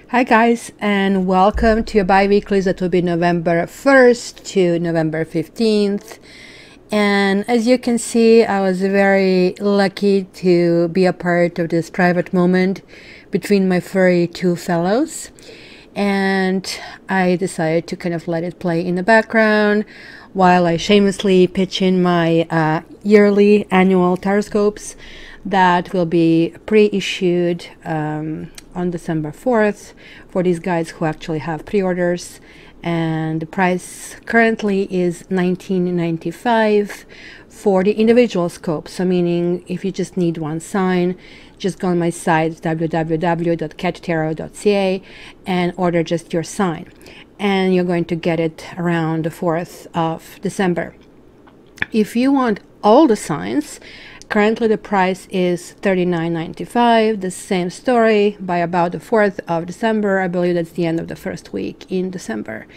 Hi guys, and welcome to your bi-weeklies that will be November 1st to November 15th. And as you can see, I was very lucky to be a part of this private moment between my furry two fellows. And I decided to kind of let it play in the background while I shamelessly pitch in my yearly annual Horoscopes that will be pre-issued on December 4th for these guys who actually have pre-orders, and the price currently is $19.95 for the individual scope. So meaning if you just need one sign, just go on my site www.cattarot.ca and order just your sign, and you're going to get it around the 4th of December. If you want all the signs, currently the price is $39.95. The same story by about the 4th of December. I believe that's the end of the first week in December.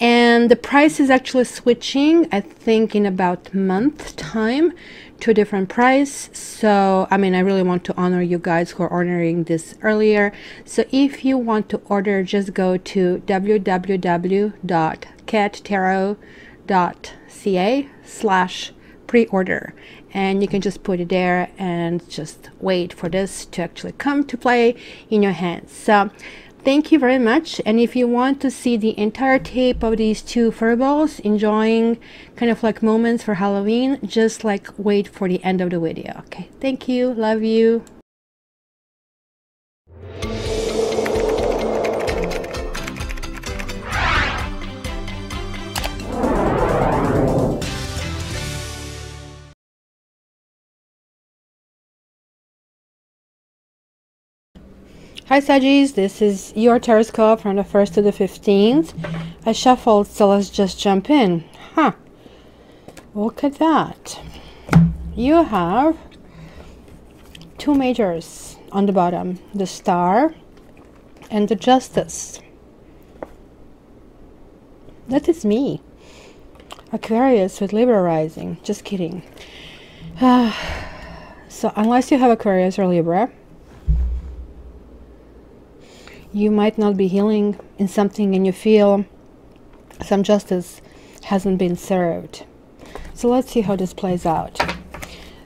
And the price is actually switching, I think, in about a month time to a different price. So, I mean, I really want to honor you guys who are ordering this earlier. So if you want to order, just go to www.cattarot.ca/pre-order, and you can just put it there and just wait for this to actually come to play in your hands. So thank you very much. And if you want to see the entire tape of these two furballs enjoying kind of like moments for Halloween, just like wait for the end of the video. Okay, thank you, love you. Hi Saggies, this is your Horoscope from the 1st to the 15th. I shuffled, so let's just jump in. Look at that. You have two majors on the bottom, the Star and the Justice. That is me. Aquarius with Libra rising. Just kidding. So unless you have Aquarius or Libra, you might not be healing in something and you feel some justice hasn't been served. So let's see how this plays out.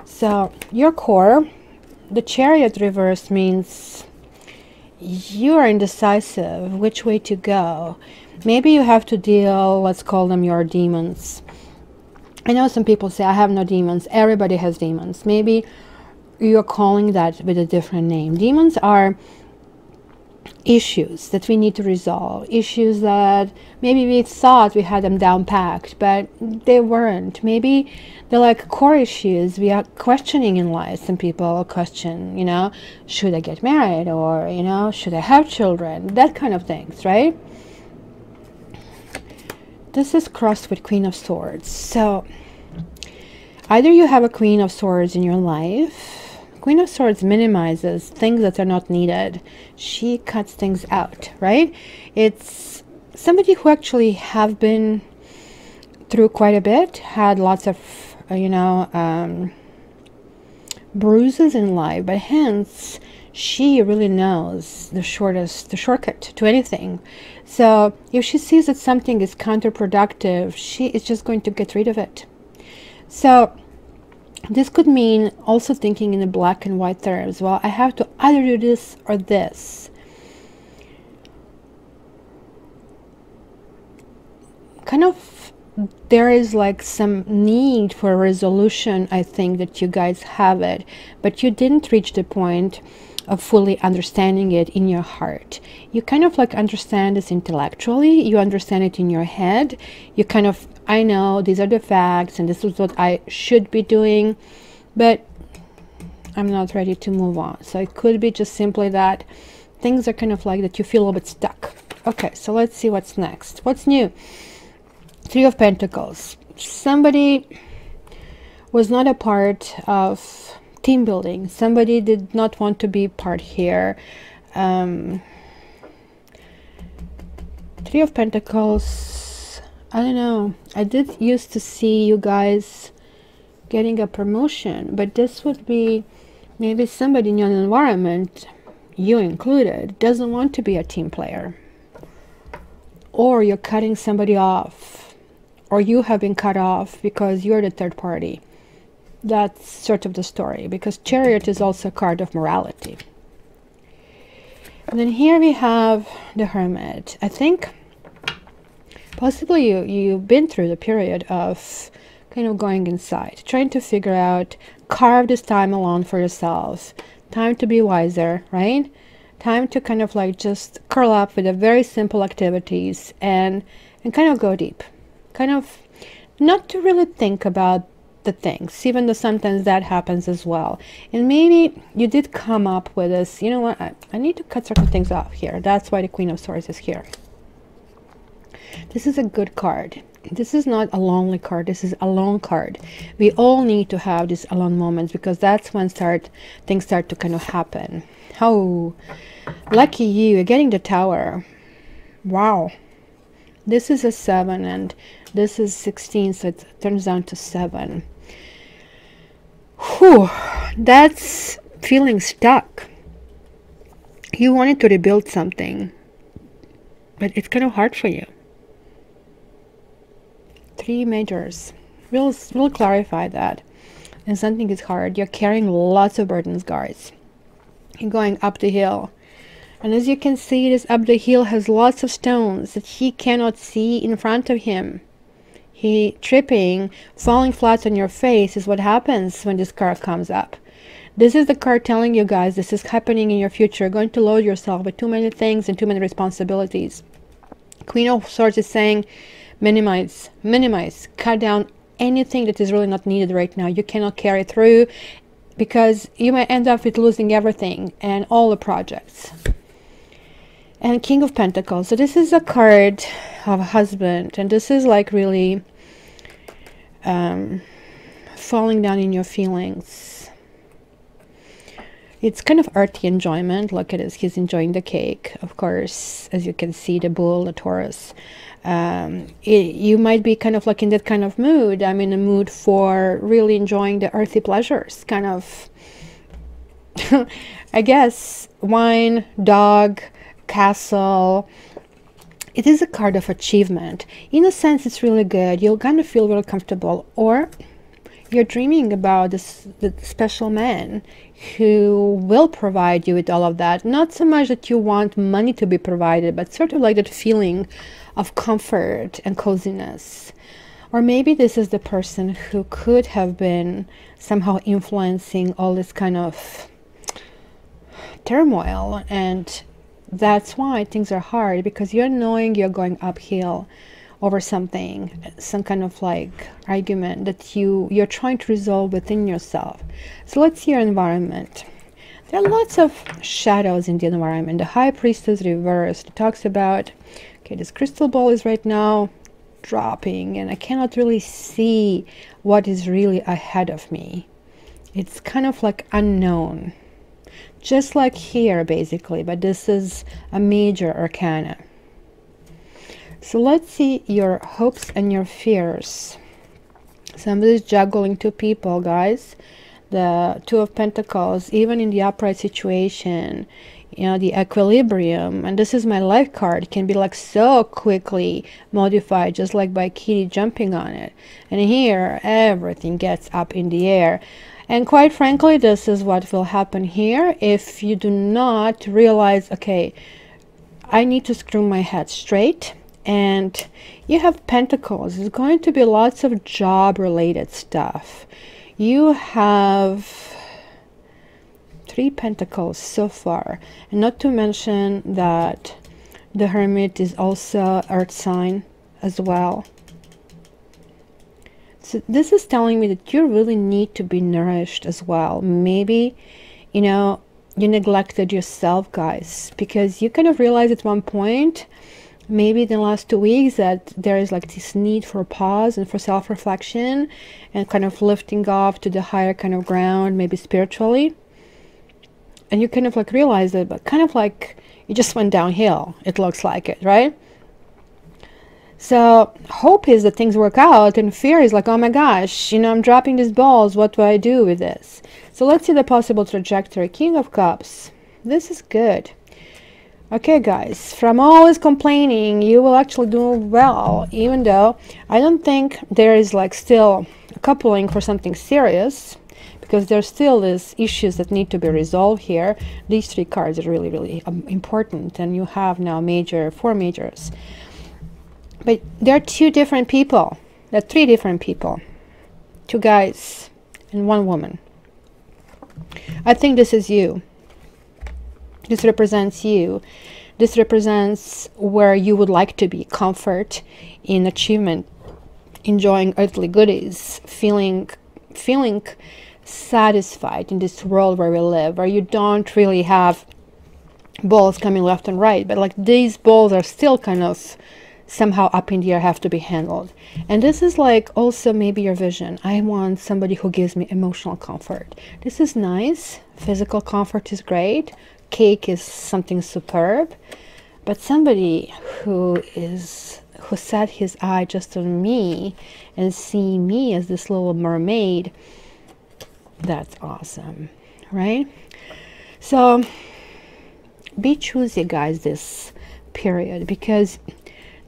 So your core, the Chariot reverse, means you are indecisive which way to go. Maybe you have to deal, let's call them your demons. I know some people say I have no demons. Everybody has demons. Maybe you're calling that with a different name. Demons are issues that we need to resolve, issues that maybe we thought we had them down packed, but they weren't. Maybe they're like core issues we are questioning in life. Some people question, you know, should I get married, or, you know, should I have children, that kind of things, right? This is crossed with Queen of Swords. So either you have a Queen of Swords in your life. Queen of Swords minimizes things that are not needed. She cuts things out, right? It's somebody who actually have been through quite a bit, had lots of, bruises in life, but hence she really knows the shortcut to anything. So if she sees that something is counterproductive, she is just going to get rid of it. So this could mean also thinking in a black and white terms. Well, I have to either do this or this. Kind of, there is like some need for a resolution, I think, that you guys have it, but you didn't reach the point of fully understanding it in your heart. You kind of like understand this intellectually, you understand it in your head, you kind of, I know these are the facts and this is what I should be doing, but I'm not ready to move on. So it could be just simply that things are kind of like that you feel a bit stuck. Okay, so let's see what's next. What's new? Three of Pentacles. Somebody was not a part of team building. Somebody did not want to be part here. Three of Pentacles, I don't know. I did used to see you guys getting a promotion, but this would be maybe somebody in your environment you included, doesn't want to be a team player. Or you're cutting somebody off. Or you have been cut off because you're the third party. That's sort of the story. Because Chariot is also a card of morality. And then here we have the Hermit. I think possibly you've been through the period of kind of going inside, trying to figure out, carve this time alone for yourself. Time to be wiser, right? Time to kind of like just curl up with the very simple activities and kind of go deep. Kind of not to really think about the things, even though sometimes that happens as well. And maybe you did come up with this, you know what, I need to cut certain things off here. That's why the Queen of Swords is here. This is a good card. This is not a lonely card. This is a lone card. We all need to have these alone moments, because that's when things start to kind of happen. Oh, lucky you. You're getting the Tower. Wow. This is a 7 and this is 16, so it turns down to 7. Whew, that's feeling stuck. You wanted to rebuild something, but it's kind of hard for you. 3 majors. We'll clarify that. And something is hard. You're carrying lots of burdens, guys. You're going up the hill. And as you can see, this up the hill has lots of stones that he cannot see in front of him. He tripping, falling flat on your face is what happens when this card comes up. This is the card telling you guys this is happening in your future. You're going to load yourself with too many things and too many responsibilities. Queen of Swords is saying minimize, cut down anything that is really not needed right now. You cannot carry through, because you might end up with losing everything and all the projects. And King of Pentacles. So this is a card of a husband, and this is like really falling down in your feelings. It's kind of earthy enjoyment. Look at this. He's enjoying the cake, of course, as you can see, the bull, the Taurus. You might be kind of like in that kind of mood. I'm in a mood for really enjoying the earthy pleasures, kind of I guess wine, dog, castle. It is a card of achievement. In a sense, it's really good. You're gonna feel really comfortable, or you're dreaming about the special man who will provide you with all of that. Not so much that you want money to be provided, but sort of like that feeling of comfort and coziness. Or maybe this is the person who could have been somehow influencing all this kind of turmoil, and that's why things are hard, because you're knowing you're going uphill over something, some kind of like argument that you're trying to resolve within yourself. So let's see your environment. There are lots of shadows in the environment. The High Priestess reversed. It talks about, okay, this crystal ball is right now dropping, and I cannot really see what is really ahead of me. It's kind of like unknown. Just like here, basically, but this is a major arcana. So let's see your hopes and your fears. Somebody's juggling 2 people, guys. The 2 of Pentacles, even in the upright situation, you know, the equilibrium, and this is my life card, can be like so quickly modified, just like by Kitty jumping on it. And here, everything gets up in the air. And quite frankly, this is what will happen here if you do not realize, okay, I need to screw my head straight. And you have Pentacles. There's going to be lots of job related stuff. You have 3 Pentacles so far, and not to mention that the Hermit is also earth sign as well. So this is telling me that you really need to be nourished as well. Maybe, you know, you neglected yourself, guys, because you kind of realize at one point, maybe in the last 2 weeks, that there is like this need for pause and for self-reflection and kind of lifting off to the higher kind of ground, maybe spiritually. And you kind of like realize it, but kind of like you just went downhill. It looks like it, right? So hope is that things work out, and fear is like, oh my gosh, you know, I'm dropping these balls. What do I do with this? So let's see the possible trajectory. King of Cups. This is good. Okay, guys, from always complaining, you will actually do well, even though I don't think there is like still a coupling for something serious, because there's still these issues that need to be resolved here. These three cards are really, really important, and you have now four majors. But there are two different people. There are three different people. Two guys and one woman. I think this is you. This represents you. This represents where you would like to be. Comfort in achievement, enjoying earthly goodies, feeling satisfied in this world where we live, where you don't really have balls coming left and right, but like these balls are still kind of somehow up in the air, have to be handled. And this is like also maybe your vision. I want somebody who gives me emotional comfort. This is nice. Physical comfort is great. Cake is something superb. But somebody who set his eye just on me and see me as this little mermaid, that's awesome, right? So be choosy, guys, this period, because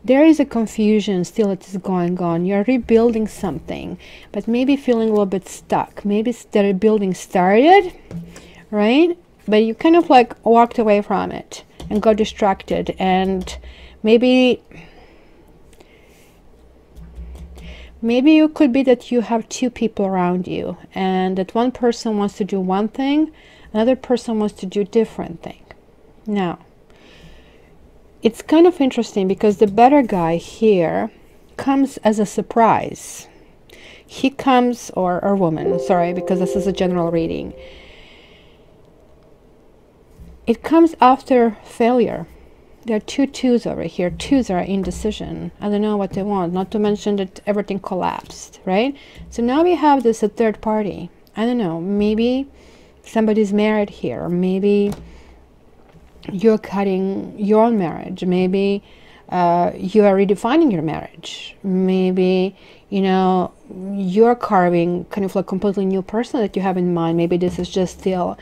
there is a confusion still that is going on. You're rebuilding something, but maybe feeling a little bit stuck. Maybe the rebuilding started, right? But you kind of like walked away from it and got distracted, and maybe you could be that you have two people around you, and that one person wants to do one thing, another person wants to do a different thing. Now, it's kind of interesting because the better guy here comes as a surprise. He comes, or woman, sorry, because this is a general reading. It comes after failure. There are two twos over here. Twos are indecision. I don't know what they want. Not to mention that everything collapsed, right? So now we have this a third party. I don't know. Maybe somebody's married here. Maybe you're cutting your own marriage. Maybe you are redefining your marriage. Maybe, you know, you're carving kind of like a completely new person that you have in mind. Maybe this is just still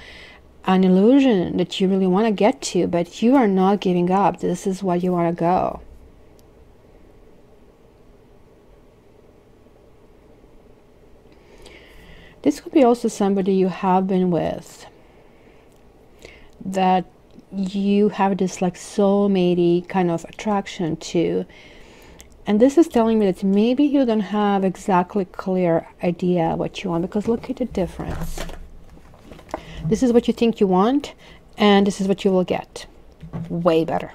an illusion that you really want to get to, but you are not giving up. This is where you want to go. This could be also somebody you have been with, that you have this like soulmate-y kind of attraction to. And this is telling me that maybe you don't have exactly clear idea what you want, because look at the difference. This is what you think you want, and this is what you will get. Way better.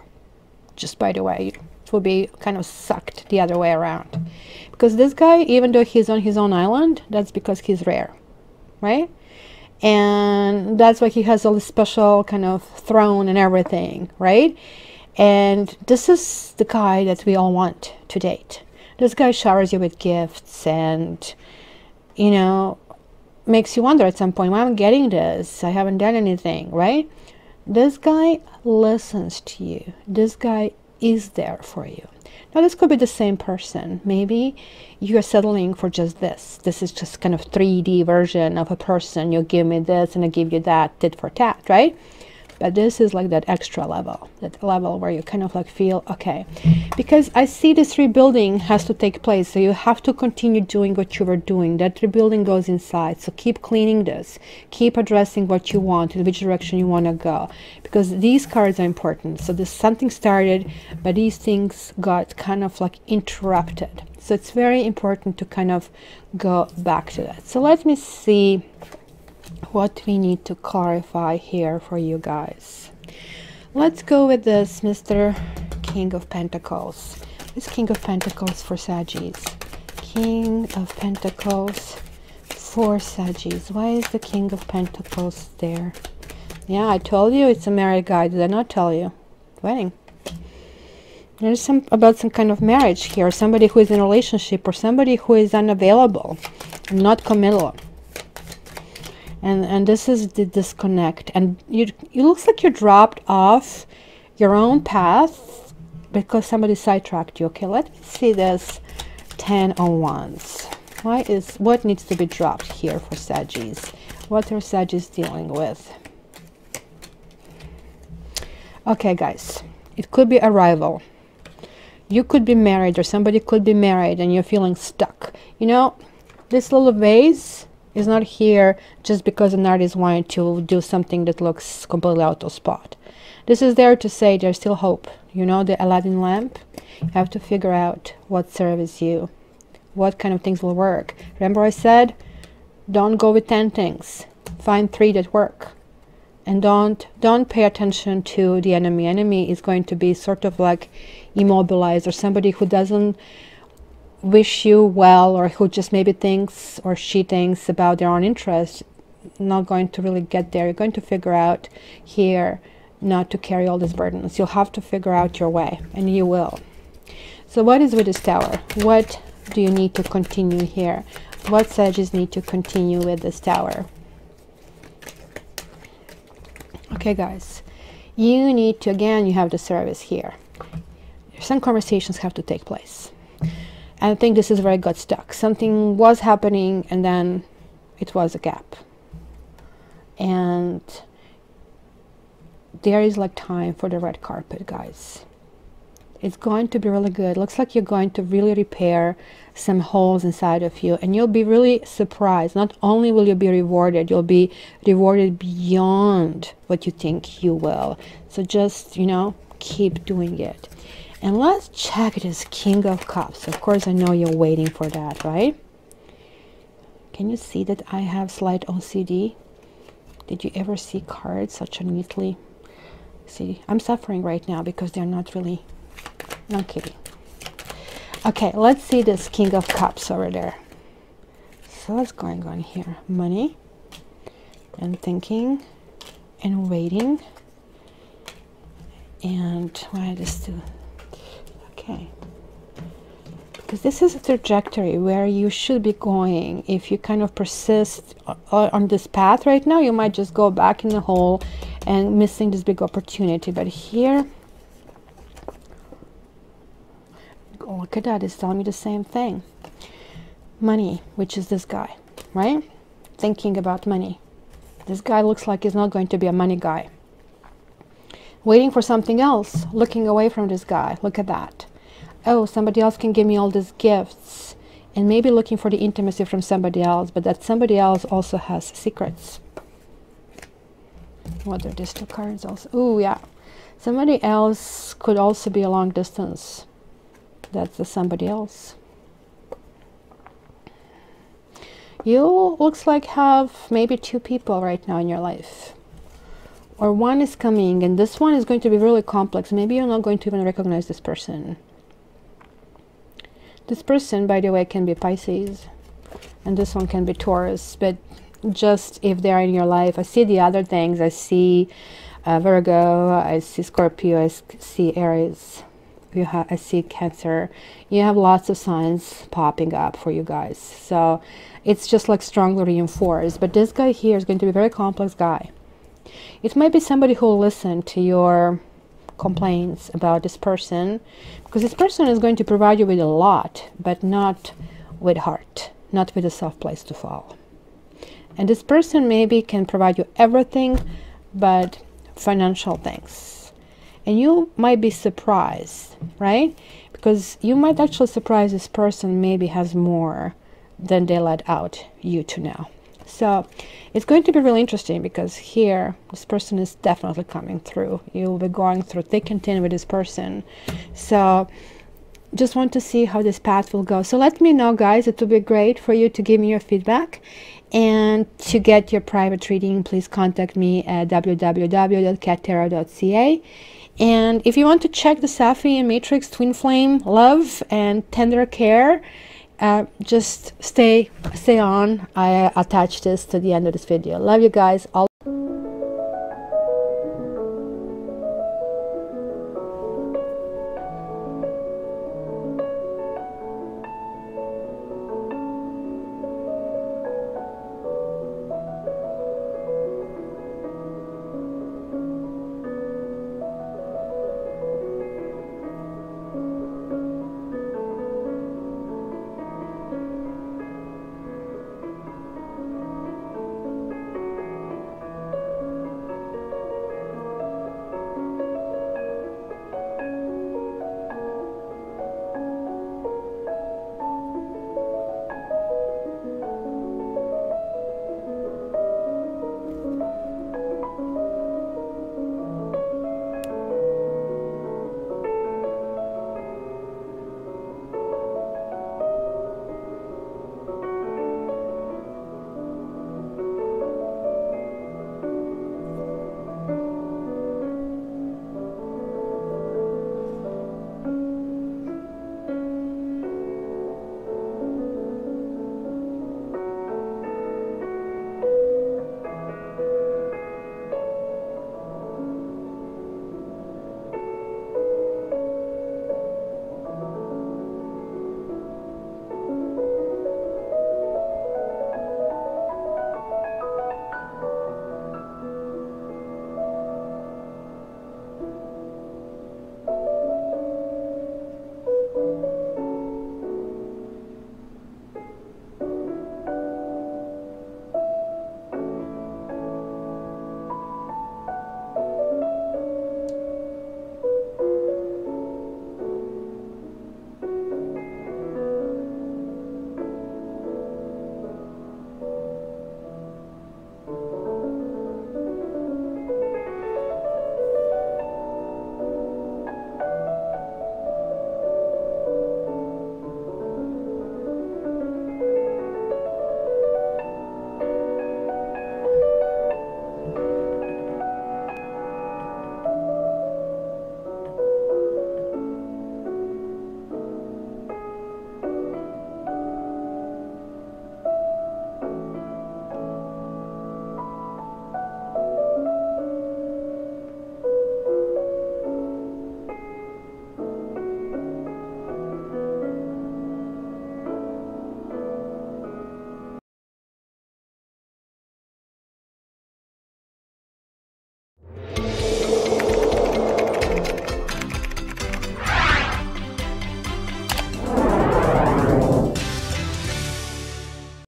Just by the way, it will be kind of sucked the other way around. Because this guy, even though he's on his own island, that's because he's rare, right? And that's why he has all this special kind of throne and everything, right? And this is the guy that we all want to date. This guy showers you with gifts and, you know, makes you wonder at some point, why am I getting this? I haven't done anything, right? This guy listens to you. This guy is there for you. Now, this could be the same person. Maybe you're settling for just this. This is just kind of 3D version of a person. You give me this and I give you that, tit for tat, right? But this is like that extra level, that level where you kind of like feel, okay. Because I see this rebuilding has to take place, so you have to continue doing what you were doing. That rebuilding goes inside, so keep cleaning this. Keep addressing what you want, in which direction you want to go. Because these cards are important. So this something started, but these things got kind of like interrupted. So it's very important to kind of go back to that. So let me see what we need to clarify here for you guys. Let's go with this Mr. King of Pentacles. This King of Pentacles for Saggies. King of Pentacles for Saggies. Why is the King of Pentacles there? Yeah, I told you it's a married guy. Did I not tell you? Wedding. There's about some kind of marriage here. Somebody who is in a relationship, or somebody who is unavailable, not committal. And this is the disconnect, and it looks like you dropped off your own path because somebody sidetracked you. Okay, let me see this 10 of Wands. What needs to be dropped here for Saggies? What are Saggies dealing with? Okay, guys, it could be a rival. You could be married, or somebody could be married, and you're feeling stuck. You know, this little vase is not here just because an artist wanted to do something that looks completely out of spot. This is there to say there's still hope. You know, the Aladdin lamp, you have to figure out what serves you, what kind of things will work. Remember I said, don't go with 10 things. Find 3 that work. And don't pay attention to the enemy. Enemy is going to be sort of like immobilized, or somebody who doesn't wish you well, or who just maybe thinks, or she thinks about their own interest, not going to really get there. You're going to figure out here not to carry all these burdens. You'll have to figure out your way, and you will. So what is with this Tower? What do you need to continue here? What Sagittarius need to continue with this Tower? Okay, guys, you need to, again, you have the service here. Some conversations have to take place. I think this is where I got stuck. Something was happening, and then it was a gap. And there is like time for the red carpet, guys. It's going to be really good. Looks like you're going to really repair some holes inside of you, and you'll be really surprised. Not only will you be rewarded, you'll be rewarded beyond what you think you will. So just, you know, keep doing it. And let's check this King of Cups. Of course, I know you're waiting for that, right? Can you see that I have slight OCD? Did you ever see cards such a neatly? See, I'm suffering right now because they're not really, no kidding. Okay, let's see this King of Cups over there. So what's going on here? Money, and thinking, and waiting, and why this too? Okay, because this is a trajectory where you should be going. If you kind of persist on this path right now, you might just go back in the hole and missing this big opportunity. But here, oh, look at that, it's telling me the same thing. Money, which is this guy, right? Thinking about money. This guy looks like he's not going to be a money guy. Waiting for something else, looking away from this guy. Look at that. Oh, somebody else can give me all these gifts, and maybe looking for the intimacy from somebody else, but that somebody else also has secrets. What are these 2 cards also? Oh, yeah. Somebody else could also be a long distance. That's the somebody else. You looks like have maybe 2 people right now in your life. Or one is coming, and this one is going to be really complex. Maybe you're not going to even recognize this person. This person, by the way, can be Pisces, and this one can be Taurus, but just if they're in your life. I see the other things. I see Virgo, I see Scorpio, I see Aries, I see Cancer. You have lots of signs popping up for you guys. So it's just like strongly reinforced. But this guy here is going to be a very complex guy. It might be somebody who will listen to your complaints about this person, because this person is going to provide you with a lot, but not with heart, not with a soft place to fall. And this person maybe can provide you everything but financial things, and you might be surprised, right? Because you might actually surprise this person maybe has more than they let out you to know. So it's going to be really interesting, because here this person is definitely coming through. You'll be going through thick and thin with this person. So just want to see how this path will go. So let me know, guys. It would be great for you to give me your feedback. And to get your private reading, please contact me at www.cattarot.ca. And if you want to check the Sapphire Matrix Twin Flame Love and Tender Care, just stay on. I attached this to the end of this video. Love you guys. All